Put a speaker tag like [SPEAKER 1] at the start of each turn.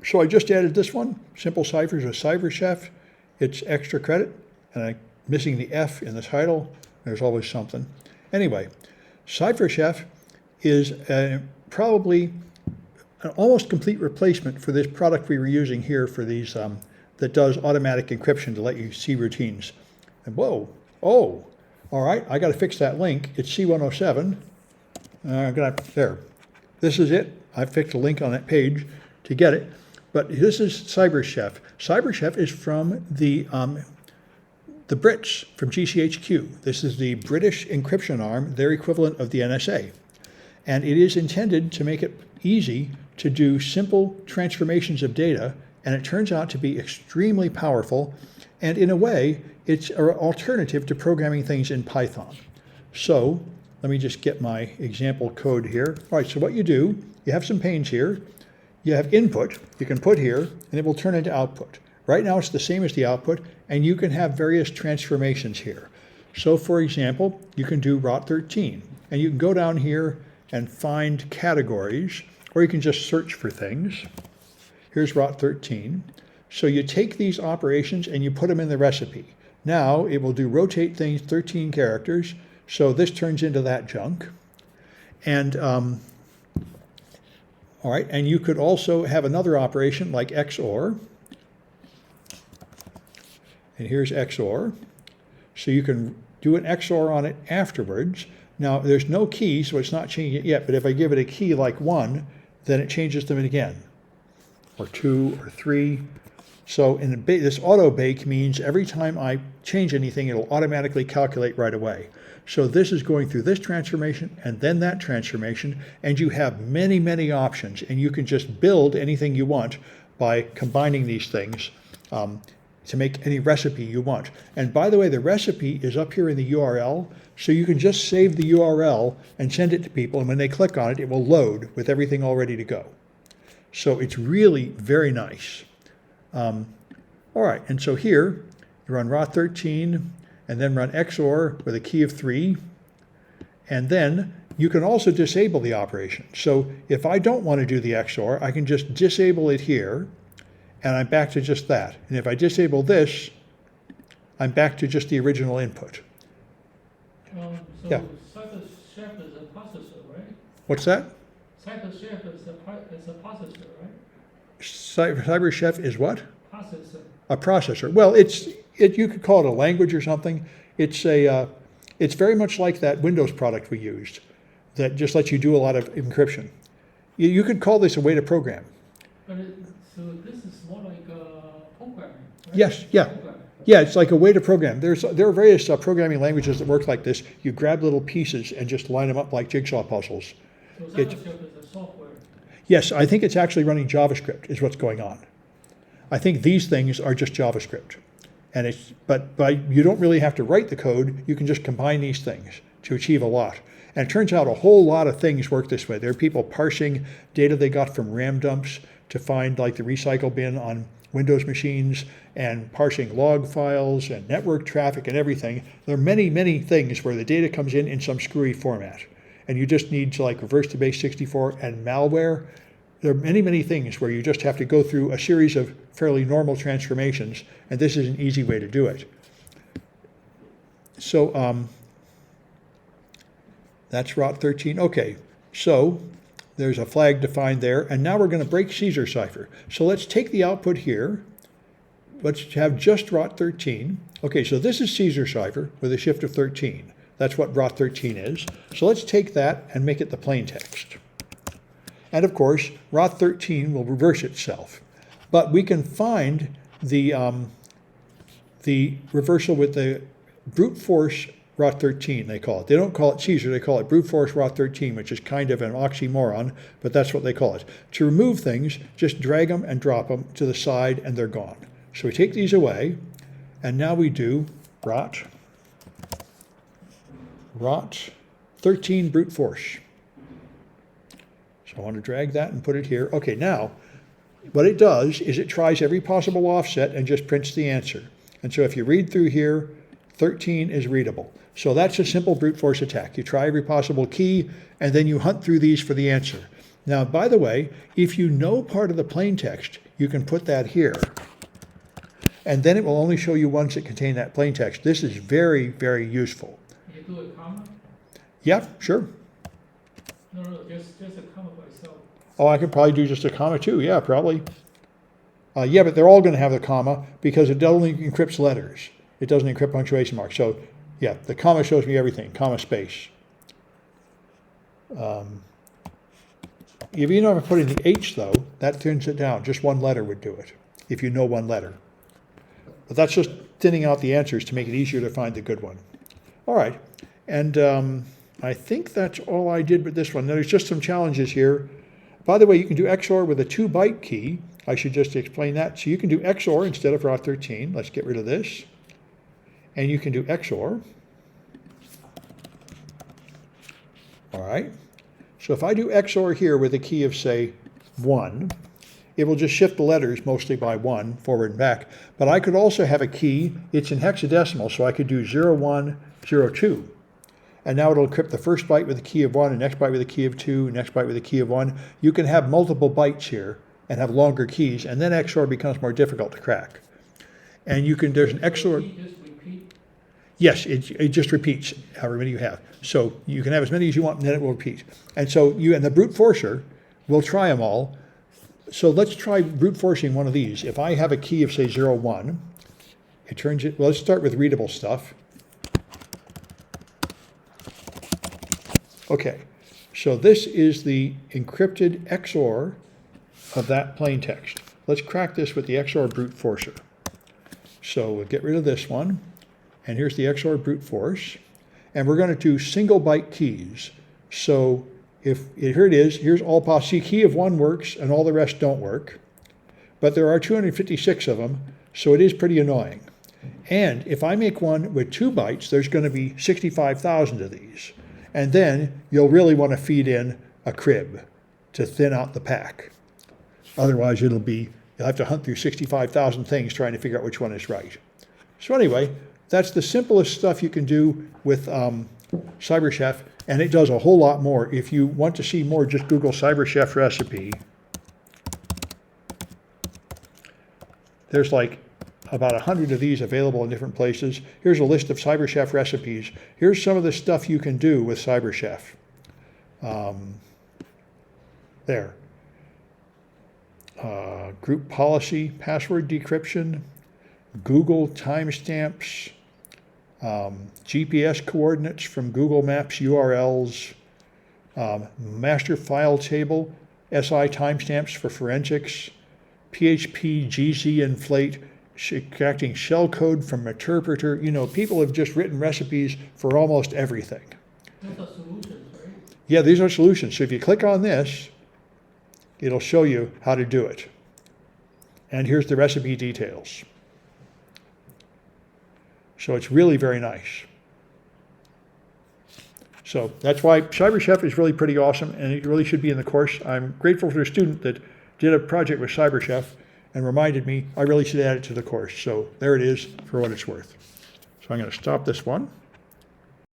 [SPEAKER 1] So I just added this one, simple ciphers with CyberChef. It's extra credit, and I'm missing the F in the title. There's always something. Anyway, CyberChef is probably an almost complete replacement for this product we were using here for these, that does automatic encryption to let you see routines. And whoa, oh, all right, I got to fix that link. It's C107. There. This is it. I fixed a link on that page to get it. But this is CyberChef. CyberChef is from the Brits, from GCHQ. This is the British encryption arm, their equivalent of the NSA. And it is intended to make it easy to do simple transformations of data, and it turns out to be extremely powerful, and in a way, it's an alternative to programming things in Python. So let me just get my example code here. All right, so what you do, you have some panes here. You have input, you can put here, and it will turn into output. Right now it's the same as the output, and you can have various transformations here. So for example, you can do ROT13, and you can go down here and find categories, or you can just search for things. Here's ROT13. So you take these operations and you put them in the recipe. Now it will do rotate things 13 characters, so this turns into that junk. And all right, and you could also have another operation like XOR. And here's XOR. So you can do an XOR on it afterwards. Now, there's no key, so it's not changing it yet, but if I give it a key like 1, then it changes them again, or 2, or 3. So this auto bake means every time I change anything, it'll automatically calculate right away. So this is going through this transformation and then that transformation, and you have many, many options, and you can just build anything you want by combining these things to make any recipe you want. And by the way, the recipe is up here in the URL, so you can just save the URL and send it to people, and when they click on it, it will load with everything all ready to go. So it's really very nice. All right, and so here, you run ROT13, and then run XOR with a key of 3, and then you can also disable the operation. So if I don't want to do the XOR, I can just disable it here, and I'm back to just that. And if I disable this, I'm back to just the original input.
[SPEAKER 2] So
[SPEAKER 1] yeah.
[SPEAKER 2] CyberChef is a processor, right?
[SPEAKER 1] What's that?
[SPEAKER 2] CyberChef is a processor, right?
[SPEAKER 1] CyberChef is what?
[SPEAKER 2] Processor.
[SPEAKER 1] A processor. Well, you could call it a language or something. It's very much like that Windows product we used that just lets you do a lot of encryption. You could call this a way to program.
[SPEAKER 2] But so this is more like programming, right?
[SPEAKER 1] Yes, yeah. Yeah, it's like a way to program. There are various programming languages that work like this. You grab little pieces and just line them up like jigsaw puzzles.
[SPEAKER 2] So CyberChef is a software.
[SPEAKER 1] Yes, I think it's actually running JavaScript is what's going on. I think these things are just JavaScript. And but you don't really have to write the code. You can just combine these things to achieve a lot. And it turns out a whole lot of things work this way. There are people parsing data they got from RAM dumps to find like the recycle bin on Windows machines, and parsing log files and network traffic and everything. There are many, many things where the data comes in some screwy format. And you just need to like reverse to base 64 and malware. There are many, many things where you just have to go through a series of fairly normal transformations, and this is an easy way to do it. So that's ROT13. Okay, so there's a flag defined there, and now we're going to break Caesar cipher. So let's take the output here. Let's have just ROT13. Okay, so this is Caesar cipher with a shift of 13. That's what ROT13 is. So let's take that and make it the plain text. And of course, ROT13 will reverse itself. But we can find the reversal with the brute force ROT13, they call it. They don't call it Caesar, they call it brute force ROT13, which is kind of an oxymoron, but that's what they call it. To remove things, just drag them and drop them to the side and they're gone. So we take these away, and now we do ROT13 brute force. So I want to drag that and put it here. Okay, now, what it does is it tries every possible offset and just prints the answer. And so if you read through here, 13 is readable. So that's a simple brute force attack. You try every possible key, and then you hunt through these for the answer. Now, by the way, if you know part of the plain text, you can put that here. And then it will only show you ones that contain that plain text. This is very, very useful.
[SPEAKER 2] You do a comma?
[SPEAKER 1] Yeah, sure.
[SPEAKER 2] No, just a comma by itself.
[SPEAKER 1] Oh, I could probably do just a comma too. Yeah, probably. Yeah, but they're all going to have the comma because it only encrypts letters. It doesn't encrypt punctuation marks. So, yeah, the comma shows me everything, comma space. If you know if I put in the H, though, that turns it down. Just one letter would do it, if you know one letter. But that's just thinning out the answers to make it easier to find the good one. All right, and I think that's all I did with this one. There's just some challenges here. By the way, you can do XOR with a 2-byte key. I should just explain that. So you can do XOR instead of rod 13. Let's get rid of this. And you can do XOR. All right. So if I do XOR here with a key of, say, 1, it will just shift the letters mostly by 1, forward and back. But I could also have a key. It's in hexadecimal, so I could do 0102. And now it'll encrypt the first byte with a key of 1, the next byte with a key of 2, next byte with a key of 1. You can have multiple bytes here and have longer keys, and then XOR becomes more difficult to crack. And you can, there's an XOR.
[SPEAKER 2] Just repeat?
[SPEAKER 1] Yes, it just repeats however many you have. So you can have as many as you want, and then it will repeat. And so you and the brute forcer will try them all. So let's try brute forcing one of these. If I have a key of, say, 01, it turns it, well, let's start with readable stuff. Okay, so this is the encrypted XOR of that plain text. Let's crack this with the XOR brute forcer. So we'll get rid of this one, and here's the XOR brute force, and we're going to do single byte keys. So here it is, here's all possible. See, key of 1 works and all the rest don't work, but there are 256 of them, so it is pretty annoying. And if I make one with 2 bytes, there's going to be 65,000 of these. And then you'll really want to feed in a crib to thin out the pack. Otherwise, you'll have to hunt through 65,000 things trying to figure out which one is right. So anyway, that's the simplest stuff you can do with CyberChef, and it does a whole lot more. If you want to see more, just Google CyberChef recipe. There's like about 100 of these available in different places. Here's a list of CyberChef recipes. Here's some of the stuff you can do with CyberChef. There. Group policy, password decryption, Google timestamps, GPS coordinates from Google Maps URLs, master file table, SI timestamps for forensics, PHP GZ inflate, extracting shell code from interpreter. You know, people have just written recipes for almost everything.
[SPEAKER 2] Those are solutions, right?
[SPEAKER 1] Yeah, these are solutions. So if you click on this, it'll show you how to do it. And here's the recipe details. So it's really very nice. So that's why CyberChef is really pretty awesome, and it really should be in the course. I'm grateful for a student that did a project with CyberChef and reminded me I really should add it to the course. So there it is for what it's worth. So I'm going to stop this one.